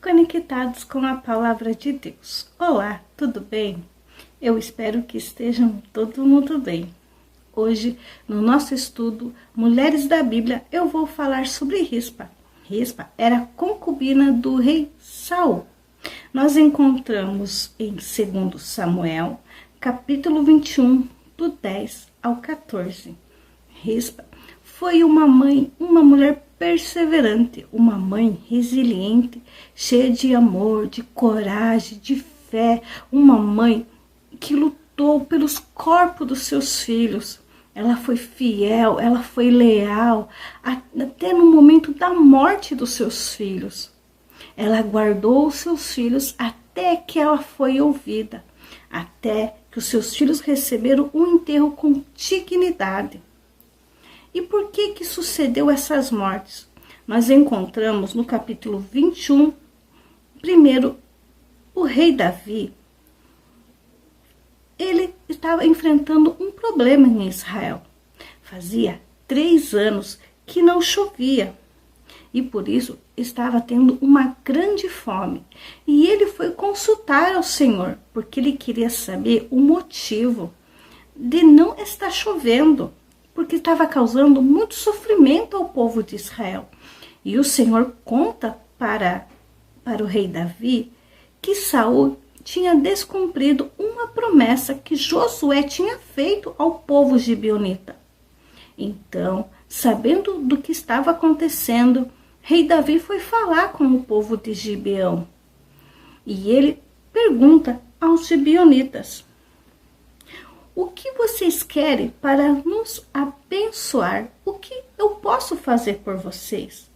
conectados com a palavra de Deus. Olá, tudo bem? Eu espero que estejam todo mundo bem. Hoje, no nosso estudo Mulheres da Bíblia, eu vou falar sobre Rispa. Rispa era concubina do rei Saul. Nós encontramos em 2 Samuel, capítulo 21, do 10 ao 14. Rispa foi uma mulher perseverante, uma mãe resiliente, cheia de amor, de coragem, de fé, uma mãe que lutou pelos corpos dos seus filhos. Ela foi fiel, ela foi leal, até no momento da morte dos seus filhos. Ela guardou os seus filhos até que ela foi ouvida, até que os seus filhos receberam um enterro com dignidade. E por que sucedeu essas mortes? Nós encontramos no capítulo 21, primeiro, o rei Davi. Ele estava enfrentando um problema em Israel. Fazia 3 anos que não chovia e por isso estava tendo uma grande fome. E ele foi consultar ao Senhor, porque ele queria saber o motivo de não estar chovendo, porque estava causando muito sofrimento ao povo de Israel. E o Senhor conta para o rei Davi que Saul tinha descumprido uma promessa que Josué tinha feito ao povo gibeonita. Então, sabendo do que estava acontecendo, rei Davi foi falar com o povo de Gibeão. E ele pergunta aos gibeonitas: o que vocês querem para nos abençoar? O que eu posso fazer por vocês?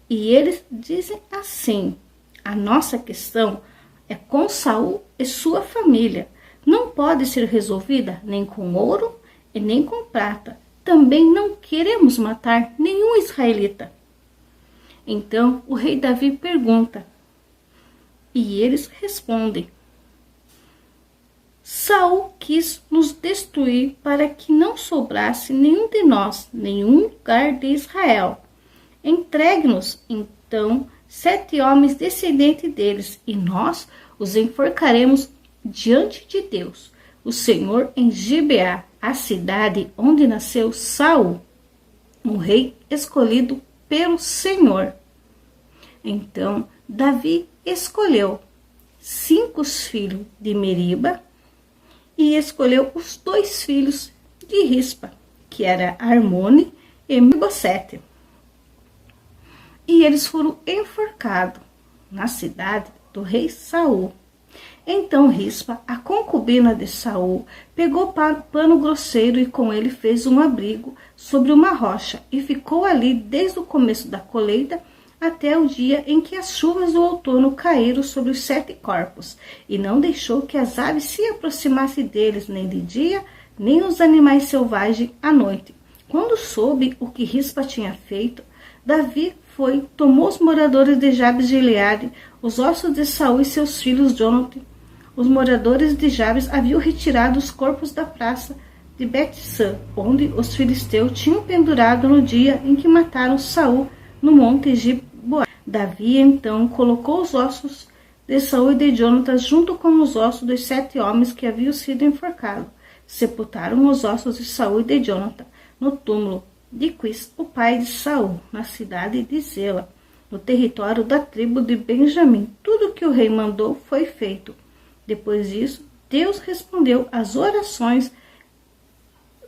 E eles dizem assim: a nossa questão é com Saul e sua família. Não pode ser resolvida nem com ouro e nem com prata. Também não queremos matar nenhum israelita. Então o rei Davi pergunta e eles respondem: Saul quis nos destruir para que não sobrasse nenhum de nós, nenhum lugar de Israel. Entregue-nos, então, 7 homens descendentes deles, e nós os enforcaremos diante de Deus, o Senhor, em Gibeá, a cidade onde nasceu Saul, um rei escolhido pelo Senhor. Então, Davi escolheu 5 filhos de Meriba, e escolheu os 2 filhos de Rispa, que era Armone e Mefibosete. E eles foram enforcados na cidade do rei Saul. Então Rispa, a concubina de Saul, pegou pano grosseiro e com ele fez um abrigo sobre uma rocha e ficou ali desde o começo da colheita até o dia em que as chuvas do outono caíram sobre os 7 corpos, e não deixou que as aves se aproximassem deles, nem de dia, nem os animais selvagens à noite. Quando soube o que Rispa tinha feito, Davi tomou os moradores de Jabes de Gileade, os ossos de Saul e seus filhos Jonathan. Os moradores de Jabes haviam retirado os corpos da praça de Bet-San, onde os filisteus tinham pendurado no dia em que mataram Saul no monte Gibeá. Davi então colocou os ossos de Saul e de Jonathan junto com os ossos dos 7 homens que haviam sido enforcados. Sepultaram os ossos de Saul e de Jonathan no túmulo de Quis, o pai de Saul, na cidade de Zela, no território da tribo de Benjamim. Tudo o que o rei mandou foi feito. Depois disso, Deus respondeu às orações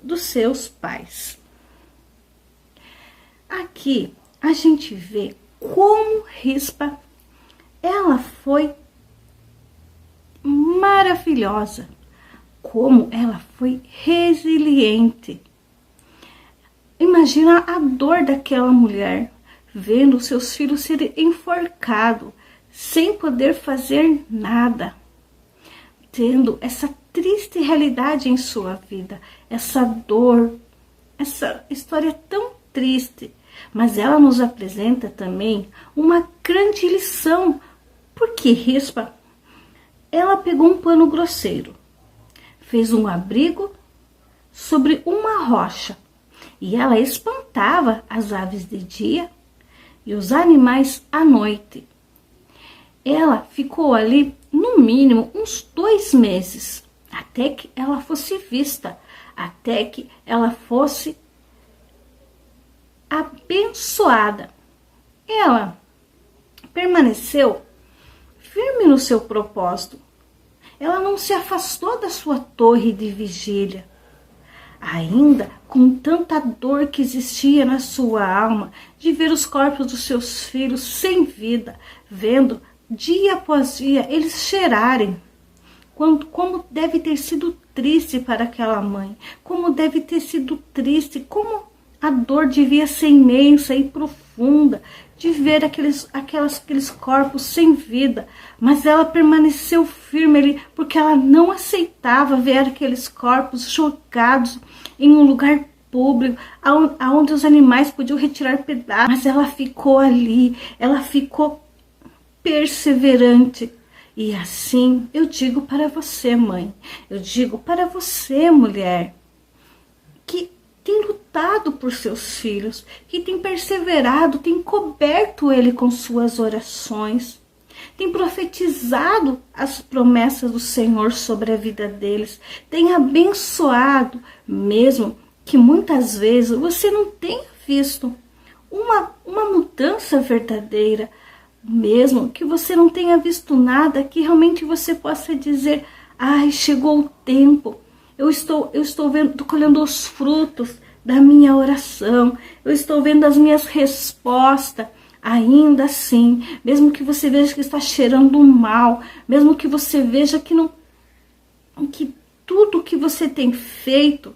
dos seus pais. Aqui a gente vê como Rispa, ela foi maravilhosa, como ela foi resiliente. Imagina a dor daquela mulher, vendo seus filhos serem enforcados, sem poder fazer nada, tendo essa triste realidade em sua vida, essa dor, essa história tão triste. Mas ela nos apresenta também uma grande lição, porque Rispa, ela pegou um pano grosseiro, fez um abrigo sobre uma rocha, e ela espantava as aves de dia e os animais à noite. Ela ficou ali, no mínimo, uns 2 meses, até que ela fosse vista, até que ela fosse abençoada. Ela permaneceu firme no seu propósito. Ela não se afastou da sua torre de vigília. Ainda com tanta dor que existia na sua alma, de ver os corpos dos seus filhos sem vida, vendo dia após dia eles cheirarem. Como deve ter sido triste para aquela mãe, como deve ter sido triste, como a dor devia ser imensa e profunda, de ver aqueles corpos sem vida, mas ela permaneceu firme ali, porque ela não aceitava ver aqueles corpos jogados em um lugar público, onde os animais podiam retirar pedaços, mas ela ficou ali, ela ficou perseverante. E assim eu digo para você, mãe, eu digo para você, mulher, que tem lutado por seus filhos, que tem perseverado, tem coberto ele com suas orações, tem profetizado as promessas do Senhor sobre a vida deles, tem abençoado, mesmo que muitas vezes você não tenha visto uma mudança verdadeira, mesmo que você não tenha visto nada que realmente você possa dizer: ai, chegou o tempo, eu estou vendo, estou colhendo os frutos da minha oração, eu estou vendo as minhas respostas. Ainda assim, mesmo que você veja que está cheirando mal, mesmo que você veja que tudo que você tem feito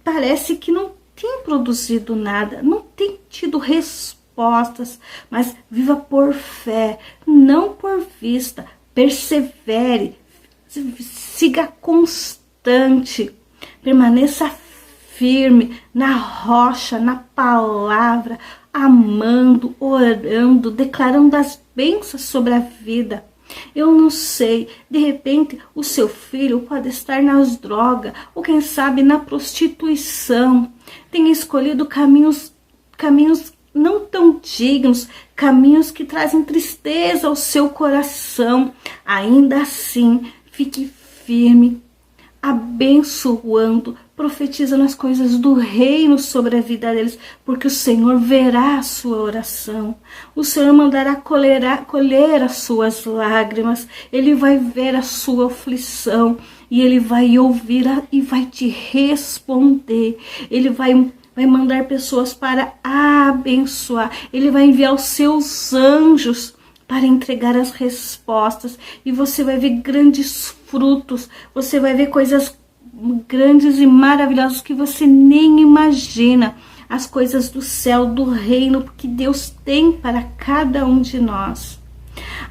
parece que não tem produzido nada, não tem tido respostas, mas viva por fé, não por vista, persevere, siga constante, permaneça firme na rocha, na palavra, amando, orando, declarando as bênçãos sobre a vida. Eu não sei, de repente o seu filho pode estar nas drogas, ou quem sabe na prostituição, tem escolhido caminhos não tão dignos, caminhos que trazem tristeza ao seu coração. Ainda assim, fique firme, abençoando, profetizando as coisas do reino sobre a vida deles, porque o Senhor verá a sua oração, o Senhor mandará colher as suas lágrimas, Ele vai ver a sua aflição, e Ele vai ouvir e vai te responder, Ele vai mandar pessoas para abençoar, Ele vai enviar os seus anjos para entregar as respostas, e você vai ver grandes frutos, você vai ver coisas grandes e maravilhosas que você nem imagina, as coisas do céu, do reino que Deus tem para cada um de nós.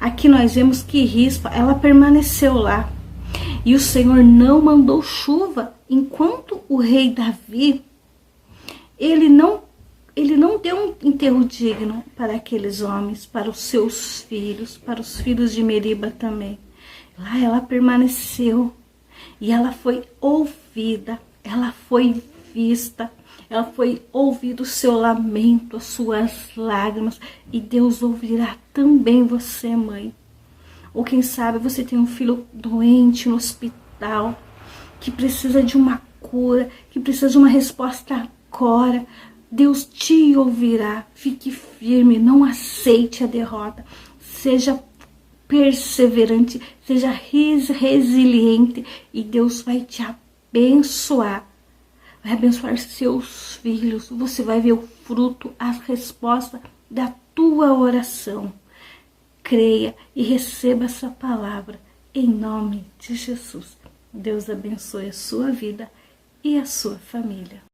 Aqui nós vemos que Rispa, ela permaneceu lá, e o Senhor não mandou chuva, enquanto o rei Davi, ele não deu um enterro digno para aqueles homens, para os seus filhos, para os filhos de Meriba também. Lá ela permaneceu, e ela foi ouvida, ela foi vista, ela foi ouvido o seu lamento, as suas lágrimas, e Deus ouvirá também você, mãe. Ou quem sabe você tem um filho doente no hospital, que precisa de uma cura, que precisa de uma resposta agora. Deus te ouvirá, fique firme, não aceite a derrota, seja perseverante, seja resiliente, e Deus vai te abençoar, vai abençoar seus filhos, você vai ver o fruto, a resposta da tua oração. Creia e receba essa palavra, em nome de Jesus. Deus abençoe a sua vida e a sua família.